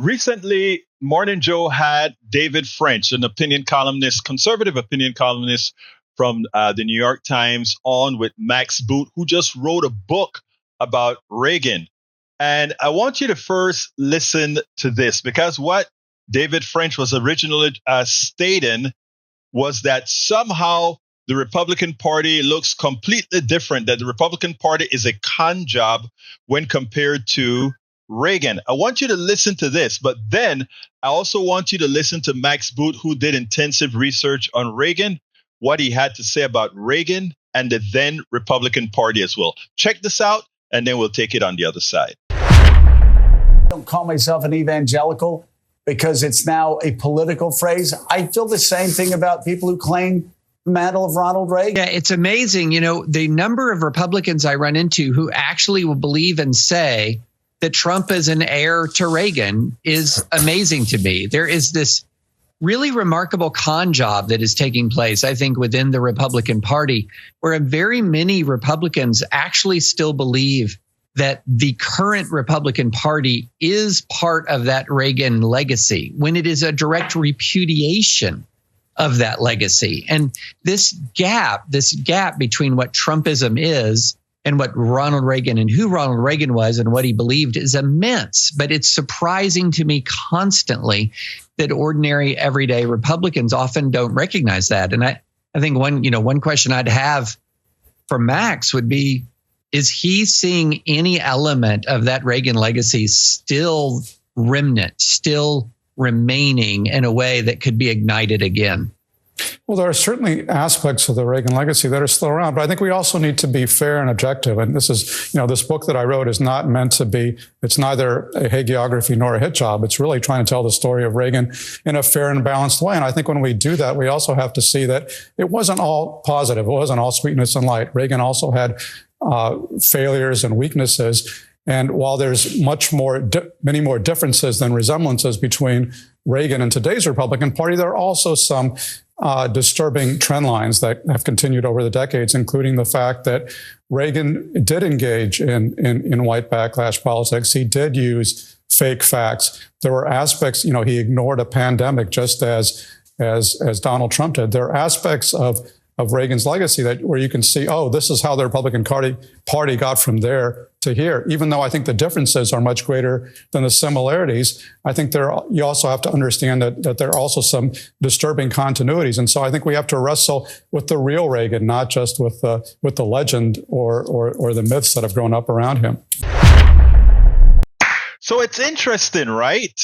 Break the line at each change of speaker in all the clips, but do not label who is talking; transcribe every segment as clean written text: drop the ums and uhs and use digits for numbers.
Recently, Morning Joe had David French, an opinion columnist, conservative opinion columnist from the New York Times, on with Max Boot, who just wrote a book about Reagan. And I want you to first listen to this, because what David French was originally stating was that somehow the Republican Party looks completely different, that the Republican Party is a con job when compared to Reagan. I want you to listen to this, but then I also want you to listen to Max Boot, who did intensive research on Reagan, what he had to say about Reagan and the then Republican Party as well. Check this out, and then we'll take it on the other side.
I don't call myself an evangelical because it's now a political phrase. I feel the same thing about people who claim the mantle of Ronald Reagan.
Yeah, it's amazing. You know, the number of Republicans I run into who actually will believe and say that Trump is an heir to Reagan is amazing to me. There is this really remarkable con job that is taking place, I think, within the Republican Party, where very many Republicans actually still believe that the current Republican Party is part of that Reagan legacy, when it is a direct repudiation of that legacy. And this gap between what Trumpism is and what Ronald Reagan and who Ronald Reagan was and what he believed is immense. But it's surprising to me constantly that ordinary, everyday Republicans often don't recognize that. And I think one question I'd have for Max would be, is he seeing any element of that Reagan legacy still remnant, still remaining in a way that could be ignited again?
Well, there are certainly aspects of the Reagan legacy that are still around, but I think we also need to be fair and objective. And this is, this book that I wrote is not meant to be, it's neither a hagiography nor a hit job. It's really trying to tell the story of Reagan in a fair and balanced way. And I think when we do that, we also have to see that it wasn't all positive. It wasn't all sweetness and light. Reagan also had failures and weaknesses. And while there's many more differences than resemblances between Reagan and today's Republican Party, there are also some disturbing trend lines that have continued over the decades, including the fact that Reagan did engage in white backlash politics. He did use fake facts. There were aspects, he ignored a pandemic just as Donald Trump did. There are aspects of Reagan's legacy where you can see, this is how the Republican Party got from there to here. Even though I think the differences are much greater than the similarities, I think you also have to understand that there are also some disturbing continuities. And so I think we have to wrestle with the real Reagan, not just with the legend or the myths that have grown up around him.
So it's interesting, right?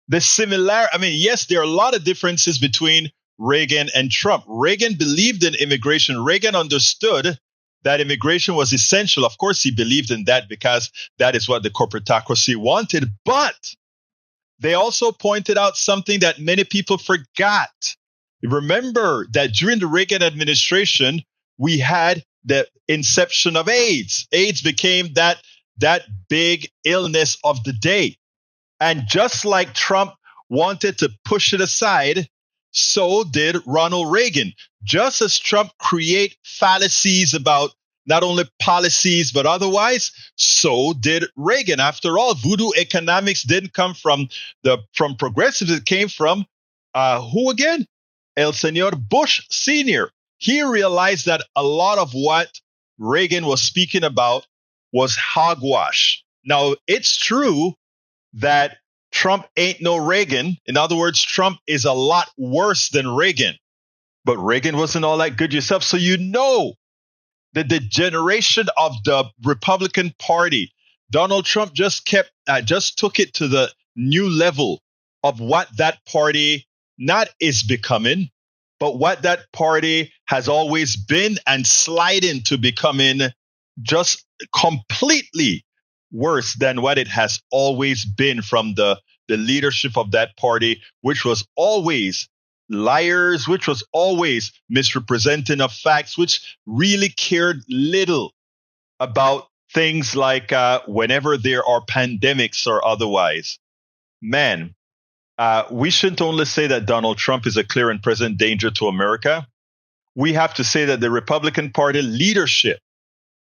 The similarity. Yes, there are a lot of differences between Reagan and Trump. Reagan believed in immigration. Reagan understood that immigration was essential. Of course, he believed in that because that is what the corporatocracy wanted. But they also pointed out something that many people forgot. Remember that during the Reagan administration, we had the inception of AIDS. AIDS became that big illness of the day. And just like Trump wanted to push it aside, so did Ronald Reagan. Just as Trump create fallacies about not only policies, but otherwise, so did Reagan. After all, voodoo economics didn't come from progressives. It came from who again? El Senor Bush Sr. He realized that a lot of what Reagan was speaking about was hogwash. Now, it's true that Trump ain't no Reagan. In other words, Trump is a lot worse than Reagan. But Reagan wasn't all that good yourself. So that the generation of the Republican Party, Donald Trump just took it to the new level of what that party not is becoming, but what that party has always been, and sliding to becoming just completely worse than what it has always been from the leadership of that party, which was always liars, which was always misrepresenting of facts, which really cared little about things like whenever there are pandemics or otherwise. Man, we shouldn't only say that Donald Trump is a clear and present danger to America. We have to say that the Republican Party leadership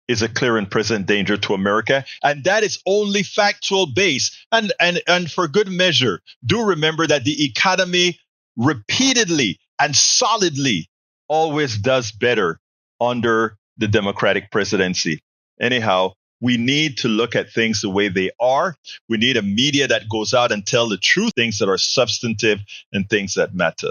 is a clear and present danger to America. And that is only factual based. And for good measure, do remember that the economy repeatedly and solidly always does better under the Democratic presidency. Anyhow, we need to look at things the way they are. We need a media that goes out and tell the truth, things that are substantive and things that matter.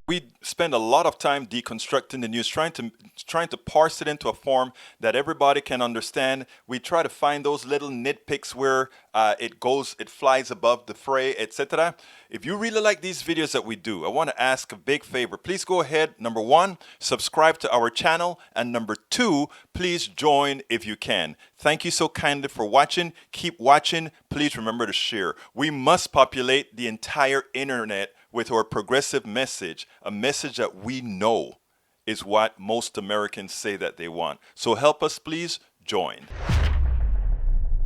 We spend a lot of time deconstructing the news, trying to parse it into a form that everybody can understand. We try to find those little nitpicks where it flies above the fray, etc. If you really like these videos that we do, I want to ask a big favor. Please go ahead. Number one, subscribe to our channel. And number two, please join if you can. Thank you so kindly for watching. Keep watching. Please remember to share. We must populate the entire internet with our progressive message, a message that we know is what most Americans say that they want. So help us, please join.